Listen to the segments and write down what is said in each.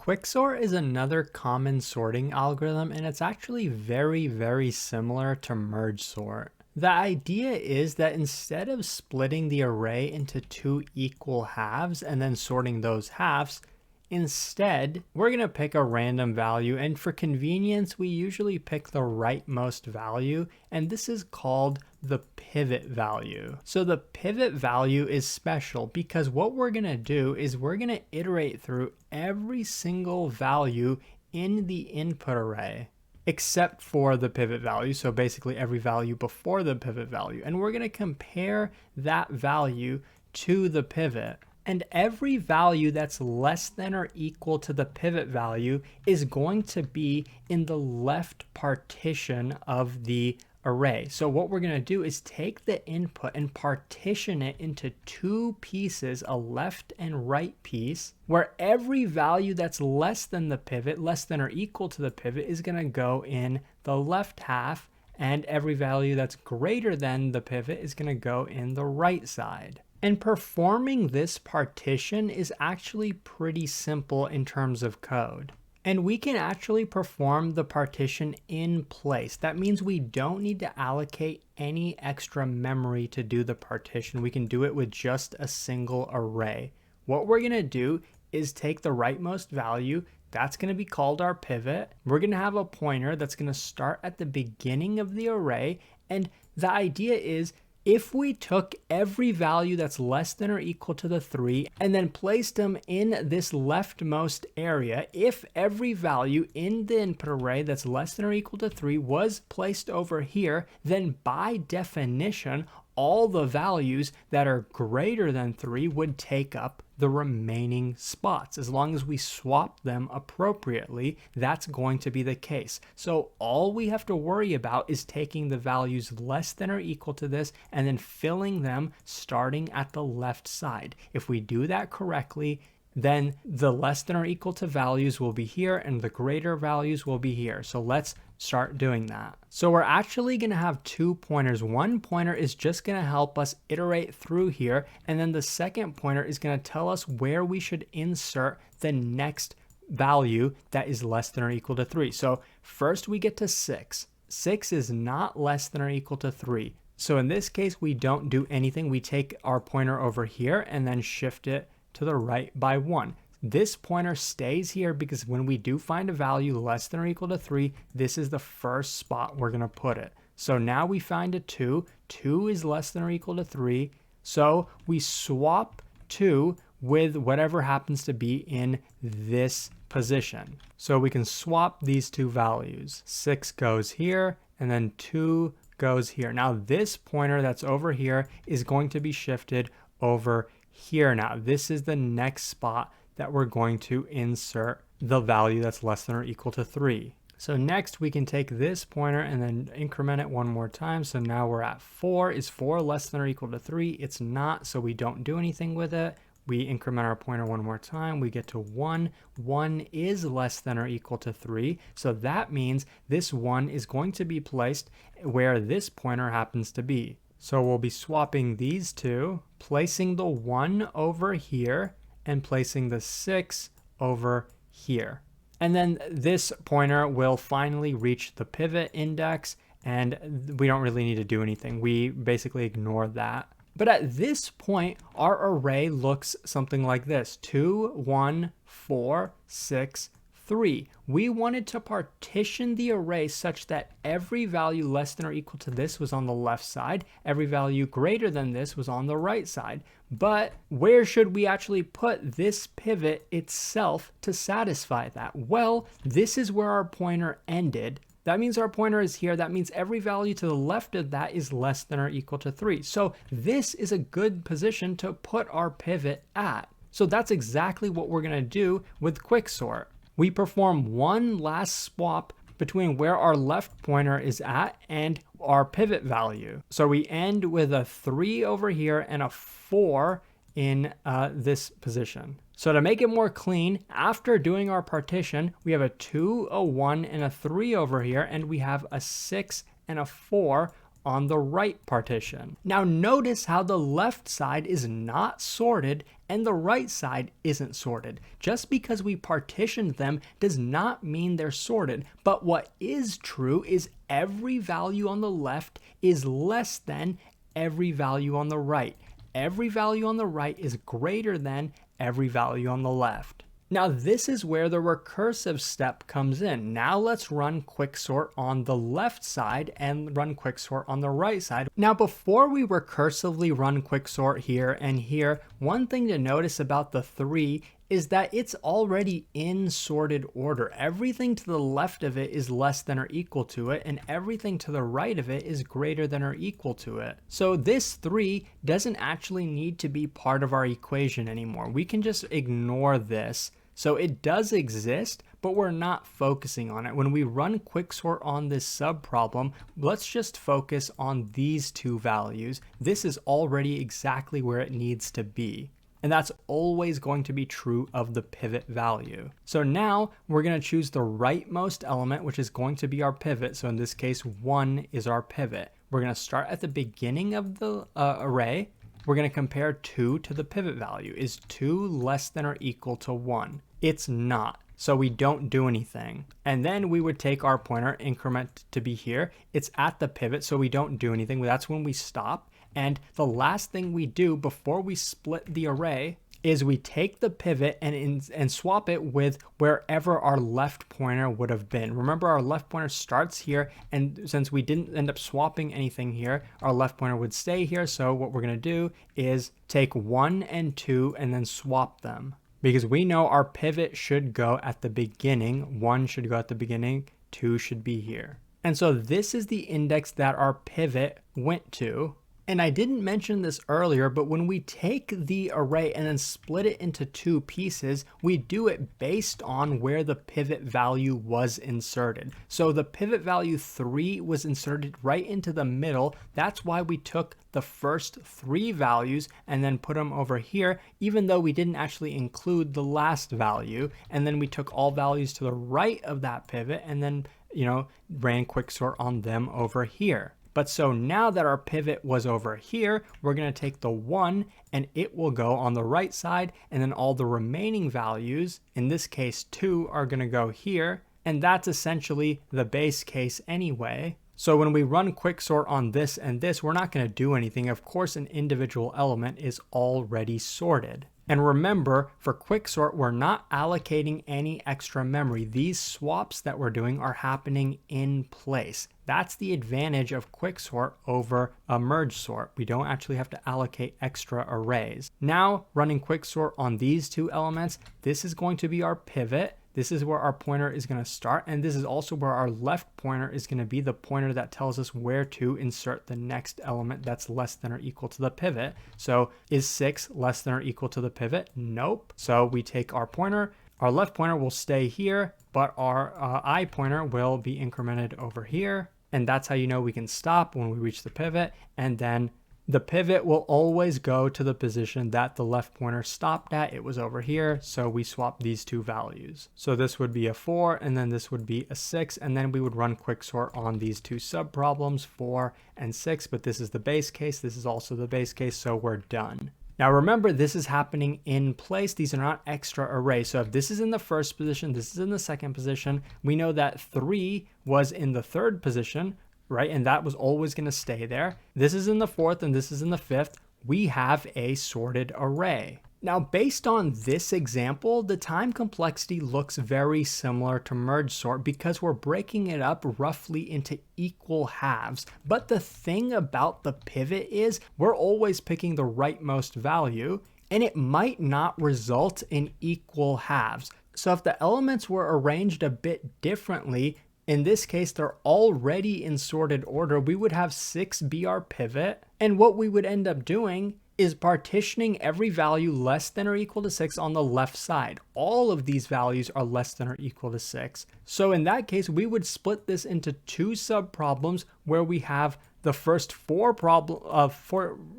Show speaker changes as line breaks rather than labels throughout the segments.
Quicksort is another common sorting algorithm, and it's actually very similar to merge sort. The idea is that instead of splitting the array into two equal halves and then sorting those halves, instead, we're going to pick a random value, and for convenience, we usually pick the rightmost value, and this is called the pivot value. So the pivot value is special because what we're going to do is we're going to iterate through every single value in the input array except for the pivot value, so basically every value before the pivot value, and we're going to compare that value to the pivot. And every value that's less than or equal to the pivot value is going to be in the left partition of the array. So what we're going to do is take the input and partition it into two pieces, a left and right piece, where every value that's less than the pivot, less than or equal to the pivot, is going to go in the left half, and every value that's greater than the pivot is going to go in the right side. And performing this partition is actually pretty simple in terms of code. And we can actually perform the partition in place. That means we don't need to allocate any extra memory to do the partition. We can do it with just a single array. What we're going to do is take the rightmost value. That's going to be called our pivot. We're going to have a pointer that's going to start at the beginning of the array. And the idea is, if we took every value that's less than or equal to the 3 and then placed them in this leftmost area, if every value in the input array that's less than or equal to 3 was placed over here, then by definition, all the values that are greater than 3 would take up the remaining spots. As long as we swap them appropriately, that's going to be the case. So all we have to worry about is taking the values less than or equal to this and then filling them starting at the left side. If we do that correctly, then the less than or equal to values will be here and the greater values will be here. So let's start doing that. So we're actually going to have two pointers. One pointer is just going to help us iterate through here, and then the second pointer is going to tell us where we should insert the next value that is less than or equal to 3. So first we get to 6. 6 is not less than or equal to 3. So in this case, we don't do anything. We take our pointer over here and then shift it to the right by 1. This pointer stays here because when we do find a value less than or equal to 3, this is the first spot we're going to put it. So now we find a 2. 2 is less than or equal to 3. So we swap 2 with whatever happens to be in this position. So we can swap these two values. 6 goes here and then 2 goes here. Now this pointer that's over here is going to be shifted over here. Now this is the next spot that we're going to insert the value that's less than or equal to 3. So next we can take this pointer and then increment it one more time. So now we're at 4. Is 4 less than or equal to 3? It's not, so we don't do anything with it. We increment our pointer one more time. We get to 1. 1 is less than or equal to 3. So that means this 1 is going to be placed where this pointer happens to be. So we'll be swapping these two, placing the 1 over here, and placing the 6 over here. And then this pointer will finally reach the pivot index, and we don't really need to do anything. We basically ignore that. But at this point, our array looks something like this: 2, 1, 4, 6, 3. We wanted to partition the array such that every value less than or equal to this was on the left side, every value greater than this was on the right side. But where should we actually put this pivot itself to satisfy that? Well, this is where our pointer ended. That means our pointer is here. That means every value to the left of that is less than or equal to 3. So this is a good position to put our pivot at. So that's exactly what we're going to do with Quicksort. We perform one last swap between where our left pointer is at and our pivot value. So we end with a 3 over here and a 4 in this position. So to make it more clean, after doing our partition, we have a 2, a 1, and a 3 over here, and we have a 6 and a 4 on the right partition. Now notice how the left side is not sorted and the right side isn't sorted. Just because we partitioned them does not mean they're sorted, but what is true is every value on the left is less than every value on the right. Every value on the right is greater than every value on the left. Now this is where the recursive step comes in. Now let's run quicksort on the left side and run quicksort on the right side. Now before we recursively run quicksort here and here, one thing to notice about the 3 is that it's already in sorted order. Everything to the left of it is less than or equal to it, and everything to the right of it is greater than or equal to it. So this 3 doesn't actually need to be part of our equation anymore. We can just ignore this. So it does exist, but we're not focusing on it. When we run quicksort on this subproblem, let's just focus on these two values. This is already exactly where it needs to be. And that's always going to be true of the pivot value. So now we're going to choose the rightmost element, which is going to be our pivot. So in this case, 1 is our pivot. We're going to start at the beginning of the array. We're going to compare 2 to the pivot value. Is 2 less than or equal to 1? It's not. So we don't do anything. And then we would take our pointer increment to be here. It's at the pivot, so we don't do anything. That's when we stop. And the last thing we do before we split the array is we take the pivot and swap it with wherever our left pointer would have been. Remember, our left pointer starts here, and since we didn't end up swapping anything here, our left pointer would stay here. So what we're going to do is take 1 and 2 and then swap them. Because we know our pivot should go at the beginning, 1 should go at the beginning, 2 should be here. And so this is the index that our pivot went to. And I didn't mention this earlier, but when we take the array and then split it into 2 pieces, we do it based on where the pivot value was inserted. So the pivot value 3 was inserted right into the middle. That's why we took the first 3 values and then put them over here, even though we didn't actually include the last value. And then we took all values to the right of that pivot and then, ran quicksort on them over here. But so now that our pivot was over here, we're going to take the 1 and it will go on the right side, and then all the remaining values, in this case 2, are going to go here, and that's essentially the base case anyway. So when we run quicksort on this and this, we're not going to do anything. Of course, an individual element is already sorted. And remember, for quicksort, we're not allocating any extra memory. These swaps that we're doing are happening in place. That's the advantage of quicksort over a merge sort. We don't actually have to allocate extra arrays. Now, running quicksort on these 2 elements, this is going to be our pivot. This is where our pointer is going to start, and this is also where our left pointer is going to be the pointer that tells us where to insert the next element that's less than or equal to the pivot. So is 6 less than or equal to the pivot? Nope. So we take our pointer, our left pointer will stay here, but our I pointer will be incremented over here. And that's how you know we can stop when we reach the pivot. And then the pivot will always go to the position that the left pointer stopped at. It was over here, so we swap these 2 values. So this would be a 4, and then this would be a 6, and then we would run quicksort on these 2 subproblems, 4 and 6, but this is the base case. This is also the base case, so we're done. Now remember, this is happening in place. These are not extra arrays. So if this is in the first position, this is in the second position, we know that 3 was in the third position, right? And that was always going to stay there. This is in the fourth and this is in the fifth. We have a sorted array. Now, based on this example, the time complexity looks very similar to merge sort because we're breaking it up roughly into equal halves. But the thing about the pivot is we're always picking the rightmost value, and it might not result in equal halves. So if the elements were arranged a bit differently, in this case, they're already in sorted order, we would have 6 be our pivot. And what we would end up doing is partitioning every value less than or equal to 6 on the left side. All of these values are less than or equal to 6. So in that case, we would split this into 2 subproblems where we have the first 4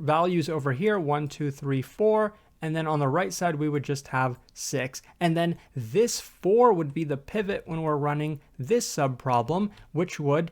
values over here, 1, 2, 3, 4, And then on the right side, we would just have 6. And then this 4 would be the pivot when we're running this subproblem, which would,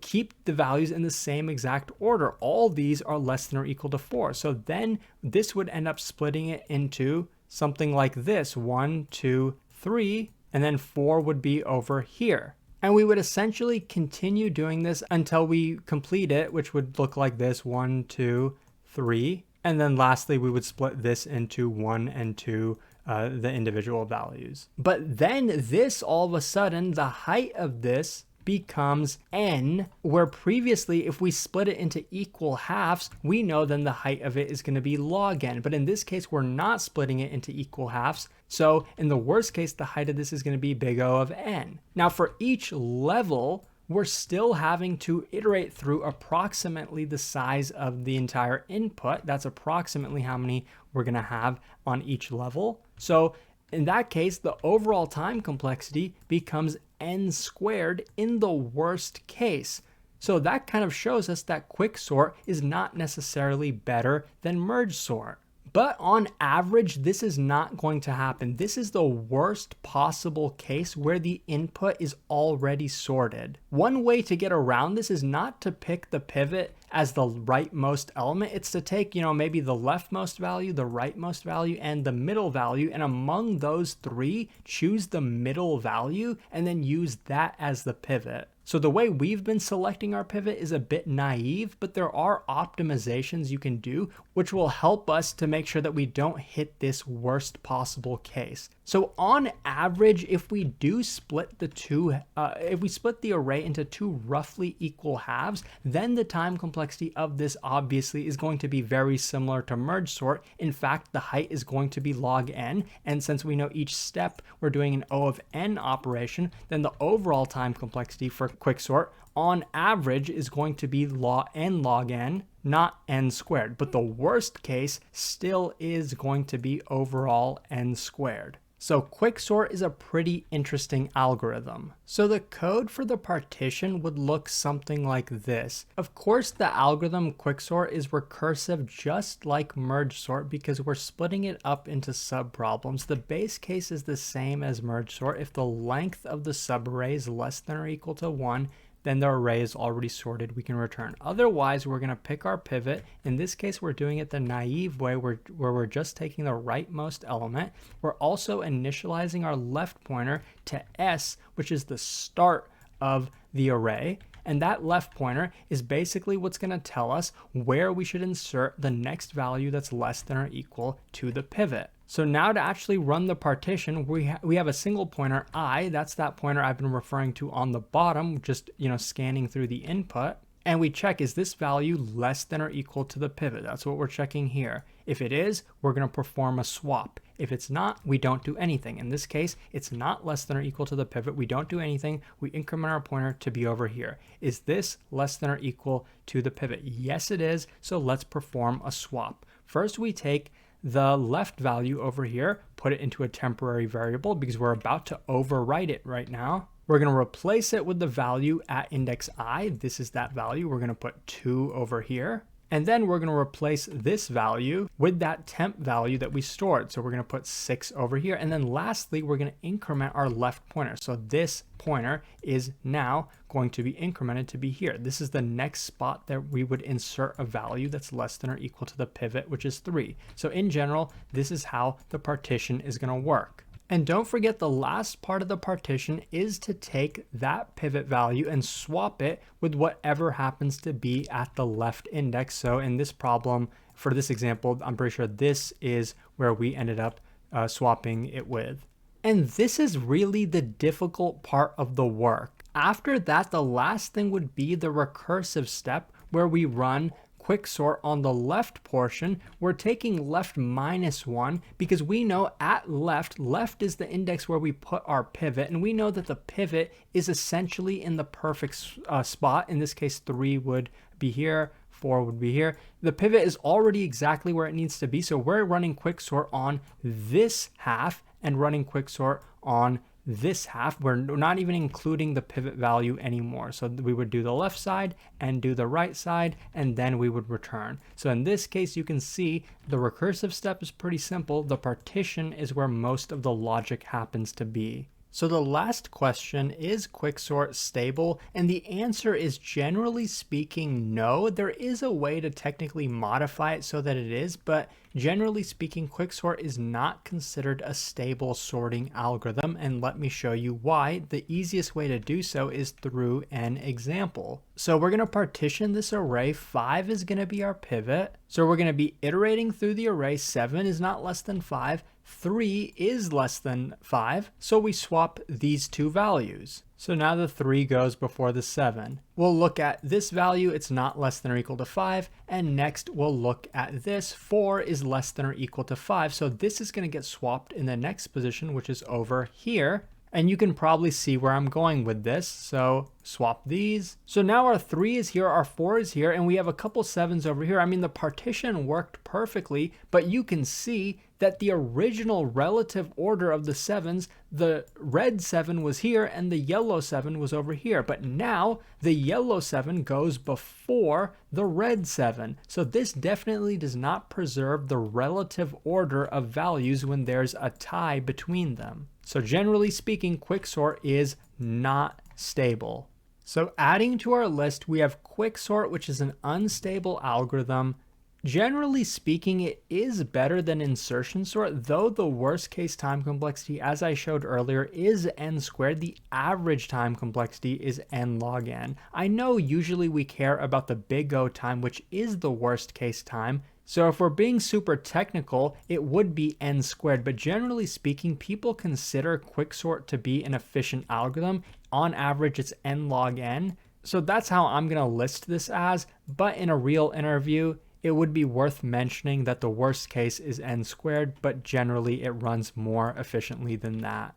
keep the values in the same exact order. All these are less than or equal to 4. So then this would end up splitting it into something like this, 1, 2, 3, and then 4 would be over here. And we would essentially continue doing this until we complete it, which would look like this, 1, 2, 3. And then lastly, we would split this into 1 and 2, the individual values. But then this, all of a sudden, the height of this becomes n, where previously if we split it into equal halves, we know then the height of it is going to be log n. But in this case, we're not splitting it into equal halves. So in the worst case, the height of this is going to be big O of n. Now for each level, we're still having to iterate through approximately the size of the entire input. That's approximately how many we're going to have on each level. So in that case, the overall time complexity becomes n squared in the worst case. So that kind of shows us that quicksort is not necessarily better than merge sort. But on average, this is not going to happen. This is the worst possible case where the input is already sorted. One way to get around this is not to pick the pivot as the rightmost element. It's to take, maybe the leftmost value, the rightmost value, and the middle value. And among those three, choose the middle value and then use that as the pivot. So the way we've been selecting our pivot is a bit naive, but there are optimizations you can do which will help us to make sure that we don't hit this worst possible case. So on average, if we do split if we split the array into two roughly equal halves, then the time complexity of this obviously is going to be very similar to merge sort. In fact, the height is going to be log n, and since we know each step we're doing an O of n operation, then the overall time complexity for quicksort on average is going to be log n, not n squared. But the worst case still is going to be overall n squared. So quicksort is a pretty interesting algorithm. So the code for the partition would look something like this. Of course, the algorithm quicksort is recursive just like merge sort because we're splitting it up into subproblems. The base case is the same as merge sort. If the length of the subarray is less than or equal to 1, then the array is already sorted, we can return. Otherwise, we're gonna pick our pivot. In this case, we're doing it the naive way where we're just taking the rightmost element. We're also initializing our left pointer to S, which is the start of the array. And that left pointer is basically what's gonna tell us where we should insert the next value that's less than or equal to the pivot. So now to actually run the partition, we have a single pointer I, that's that pointer I've been referring to on the bottom, just scanning through the input. And we check, is this value less than or equal to the pivot? That's what we're checking here. If it is, we're gonna perform a swap. If it's not, we don't do anything. In this case, it's not less than or equal to the pivot. We don't do anything. We increment our pointer to be over here. Is this less than or equal to the pivot? Yes, it is. So let's perform a swap. First, we take the left value over here, put it into a temporary variable because we're about to overwrite it right now. We're going to replace it with the value at index I. This is that value. We're going to put 2 over here. And then we're going to replace this value with that temp value that we stored. So we're going to put 6 over here. And then lastly, we're going to increment our left pointer. So this pointer is now going to be incremented to be here. This is the next spot that we would insert a value that's less than or equal to the pivot, which is 3. So in general, this is how the partition is going to work. And don't forget, the last part of the partition is to take that pivot value and swap it with whatever happens to be at the left index. So in this problem, for this example, I'm pretty sure this is where we ended up swapping it with. And this is really the difficult part of the work. After that, the last thing would be the recursive step where we run quicksort on the left portion. We're taking left -1 because we know at left is the index where we put our pivot, and we know that the pivot is essentially in the perfect spot. In this case, 3 would be here, 4 would be here. The pivot is already exactly where it needs to be, so we're running quicksort on this half and running quicksort on this half. We're not even including the pivot value anymore. So we would do the left side and do the right side, and then we would return. So in this case, you can see the recursive step is pretty simple. The partition is where most of the logic happens to be. So the last question, is quicksort stable? And the answer is, generally speaking, no. There is a way to technically modify it so that it is, but generally speaking, quicksort is not considered a stable sorting algorithm, and let me show you why. The easiest way to do so is through an example. So we're going to partition this array. 5 is going to be our pivot. So we're going to be iterating through the array. 7 is not less than 5. 3 is less than 5, so we swap these two values. So now the 3 goes before the 7. We'll look at this value, it's not less than or equal to 5, and next we'll look at this, 4 is less than or equal to 5, so this is going to get swapped in the next position, which is over here. And you can probably see where I'm going with this. So swap these. So now our 3 is here, our 4 is here, and we have a couple 7s over here. I mean, the partition worked perfectly, but you can see that the original relative order of the 7s, the red 7 was here and the yellow 7 was over here. But now the yellow 7 goes before the red 7. So this definitely does not preserve the relative order of values when there's a tie between them. So generally speaking, quicksort is not stable. So adding to our list, we have quicksort, which is an unstable algorithm. Generally speaking, it is better than insertion sort, though the worst case time complexity, as I showed earlier, is n squared. The average time complexity is n log n. I know usually we care about the big O time, which is the worst case time. So if we're being super technical, it would be n squared, but generally speaking, people consider quicksort to be an efficient algorithm. On average, it's n log n. So that's how I'm going to list this as, but in a real interview, it would be worth mentioning that the worst case is n squared, but generally it runs more efficiently than that.